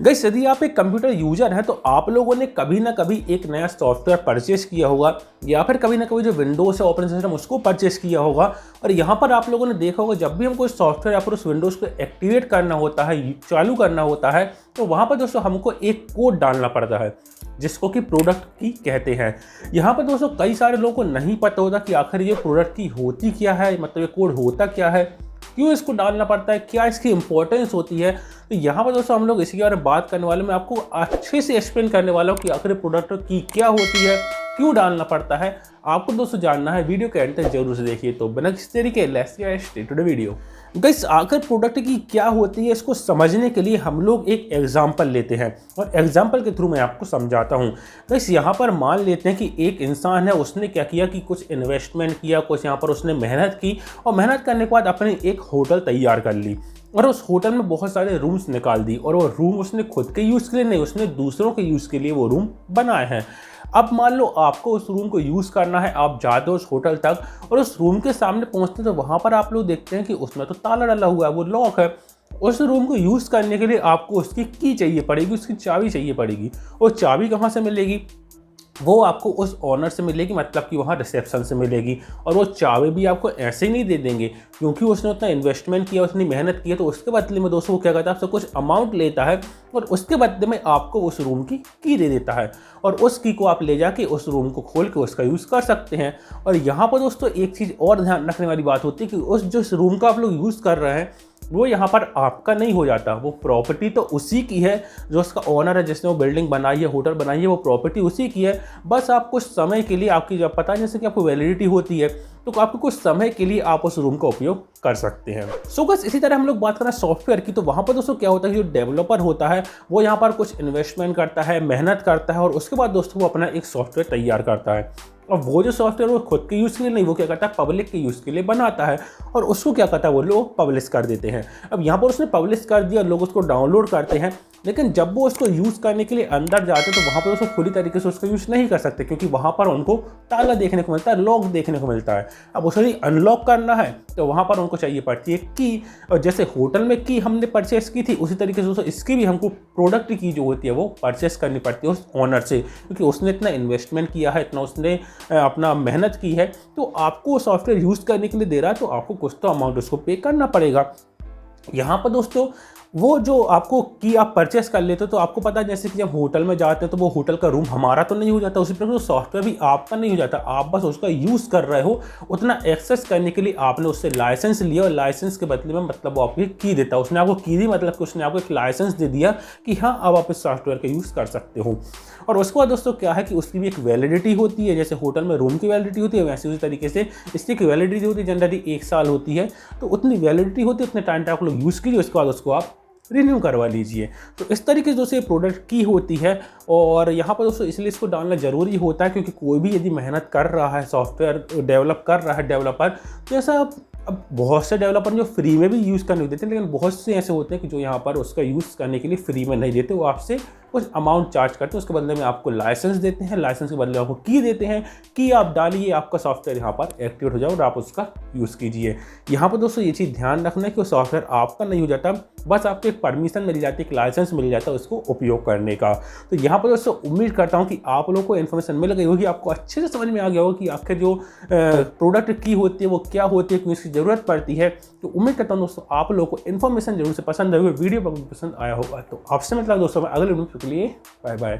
Guys यदि आप एक कंप्यूटर यूजर हैं तो आप लोगों ने कभी ना कभी एक नया सॉफ्टवेयर परचेस किया होगा या फिर कभी ना कभी जो विंडोज़ है ऑपरेटिंग सिस्टम उसको परचेस किया होगा। और यहाँ पर आप लोगों ने देखा होगा जब भी हमको सॉफ्टवेयर या फिर उस विंडोज़ को एक्टिवेट करना होता है, चालू करना होता है, तो वहाँ पर दोस्तों हमको एक कोड डालना पड़ता है जिसको कि प्रोडक्ट की कहते हैं। यहाँ पर दोस्तों कई सारे लोगों को नहीं पता होता कि आखिर ये प्रोडक्ट की होती क्या है, मतलब ये कोड होता क्या है, क्यों इसको डालना पड़ता है, क्या इसकी इंपॉर्टेंस होती है। तो यहाँ पर दोस्तों हम लोग इसी के बारे में बात करने वाले, मैं आपको अच्छे से एक्सप्लेन करने वाला हूँ कि आखिर प्रोडक्ट की क्या होती है, क्यों डालना पड़ता है। आपको दोस्तों जानना है, वीडियो के एंड तक जरूर से देखिए। तो बिना किसी तरीके let's get started to the video. Guys आखिर प्रोडक्ट की क्या होती है इसको समझने के लिए हम लोग एक एग्जाम्पल लेते हैं और एग्जाम्पल के थ्रू मैं आपको समझाता हूँ। गाइस यहाँ पर मान लेते हैं कि एक इंसान है, उसने क्या किया कि कुछ इन्वेस्टमेंट किया, कुछ यहाँ पर उसने मेहनत की और मेहनत करने के बाद अपने एक होटल तैयार कर ली और उस होटल में बहुत सारे रूम्स निकाल दी। और वो रूम उसने खुद के यूज़ के लिए नहीं, उसने दूसरों के यूज़ के लिए वो रूम बनाए हैं। अब मान लो आपको उस रूम को यूज़ करना है, आप जाते हो उस होटल तक और उस रूम के सामने पहुंचते हैं तो वहाँ पर आप लोग देखते हैं कि उसमें तो ताला डला हुआ है, वो लॉक है। उस रूम को यूज़ करने के लिए आपको उसकी की चाहिए पड़ेगी, उसकी चाबी चाहिए पड़ेगी। और चाबी कहाँ से मिलेगी? वो आपको उस ऑनर से मिलेगी, मतलब कि वहाँ रिसेप्शन से मिलेगी। और वो चाबी भी आपको ऐसे ही नहीं दे देंगे क्योंकि उसने उतना इन्वेस्टमेंट किया, उसने मेहनत की है। तो उसके बदले में दोस्तों वो क्या करता है, आपसे कुछ अमाउंट लेता है और उसके बदले में आपको उस रूम की दे देता है और उस की को आप ले जाके उस रूम को खोल के उसका यूज़ कर सकते हैं। और यहाँ पर दोस्तों एक चीज़ और ध्यान रखने वाली बात होती है कि उस जिस रूम का आप लोग यूज़ कर रहे हैं वो यहाँ पर आपका नहीं हो जाता। वो प्रॉपर्टी तो उसी की है, जो उसका ओनर है, जिसने वो बिल्डिंग बनाई है, होटल बनाई है, वो प्रॉपर्टी उसी की है। बस आप कुछ समय के लिए, आपकी जब पता है जैसे कि आपको वैलिडिटी होती है, तो आपको कुछ समय के लिए आप उस रूम का उपयोग कर सकते हैं। सो बस इसी तरह हम लोग बात करें सॉफ्टवेयर की, तो वहाँ पर दोस्तों क्या होता है, जो डेवलपर होता है वो यहाँ पर कुछ इन्वेस्टमेंट करता है, मेहनत करता है और उसके बाद दोस्तों वो अपना एक सॉफ्टवेयर तैयार करता है। और वो जो सॉफ्टवेयर वो खुद के यूज़ के लिए नहीं, वो क्या करता है, पब्लिक के यूज़ के लिए बनाता है और उसको क्या करता है, वो लोग पब्लिश कर देते हैं। अब यहाँ पर उसने पब्लिश कर दिया, लोग उसको डाउनलोड करते हैं, लेकिन जब वो उसको यूज़ करने के लिए अंदर जाते हैं तो वहाँ पर उसको खुली तरीके से उसका यूज़ नहीं कर सकते क्योंकि वहाँ पर उनको ताला देखने को मिलता है, लॉक देखने को मिलता है। अब उसे अनलॉक करना है तो वहाँ पर उनको चाहिए पड़ती है की। और जैसे होटल में की हमने परचेस की थी, उसी तरीके से इसकी भी हमको प्रोडक्ट की जो होती है वो परचेस करनी पड़ती है उस ऑनर से, क्योंकि उसने इतना इन्वेस्टमेंट किया है, इतना उसने अपना मेहनत की है। तो आपको सॉफ्टवेयर यूज़ करने के लिए दे रहा है तो आपको कुछ तो अमाउंट उसको पे करना पड़ेगा। यहाँ पर दोस्तों वो जो आपको की आप परचेस कर लेते हो तो आपको पता है जैसे कि जब होटल में जाते हैं तो वो होटल का रूम हमारा तो नहीं हो जाता, उसी प्रकार सॉफ्टवेयर भी आपका नहीं हो जाता, आप बस उसका यूज़ कर रहे हो। उतना एक्सेस करने के लिए आपने उससे लाइसेंस लिया और लाइसेंस के बदले में मतलब वो आपको की देता है। उसने आपको की दी मतलब कि उसने आपको एक लाइसेंस दे दिया कि हाँ अब आप इस सॉफ्टवेयर का यूज़ कर सकते हो। और उसके बाद दोस्तों क्या है कि उसकी भी एक वैलिडिटी होती है, जैसे होटल में रूम की वैलिडिटी होती है वैसे उसी तरीके से इसकी एक वैलिडिटी होती है, जनरली 1 साल होती है। तो उतनी वैलिडिटी होती है, उतने टाइम तक आप लोग यूज़ कीजिए, उसके बाद उसको आप रिन्यू करवा लीजिए। तो इस तरीके से दोस्तों ये प्रोडक्ट की होती है। और यहाँ पर दोस्तों इसलिए इसको डालना ज़रूरी होता है क्योंकि कोई भी यदि मेहनत कर रहा है, सॉफ्टवेयर डेवलप कर रहा है डेवलपर, तो ऐसा अब बहुत से डेवलपर जो फ्री में भी यूज़ करने देते हैं, लेकिन बहुत से ऐसे होते हैं कि जो यहाँ पर उसका यूज़ करने के लिए फ्री में नहीं देते, वो आपसे कुछ अमाउंट चार्ज करते हैं, उसके बदले में आपको लाइसेंस देते हैं, लाइसेंस के बदले में आपको की देते हैं कि आप डालिए, आपका सॉफ्टवेयर यहाँ पर एक्टिवेट हो जाए और आप उसका यूज़ कीजिए। यहाँ पर दोस्तों ये चीज़ ध्यान रखना है कि वो सॉफ्टवेयर आपका नहीं हो जाता, बस आपको एक परमिशन मिल जाती है, एक लाइसेंस मिल जाता है उसको उपयोग करने का। तो यहाँ पर दोस्तों उम्मीद करता हूँ कि आप लोगों को इन्फॉर्मेशन मिल गई होगी, आपको अच्छे से समझ में आ गया होगा कि आखिर जो प्रोडक्ट की होती है वो क्या होती है, क्यों इसकी ज़रूरत पड़ती है। तो उम्मीद करता हूँ दोस्तों आप लोगों को इन्फॉर्मेशन जरूर से पसंद आई होगी, वीडियो पसंद आया होगा। तो आपसे मतलब दोस्तों मैं अगले वीडियो के लिए बाय बाय।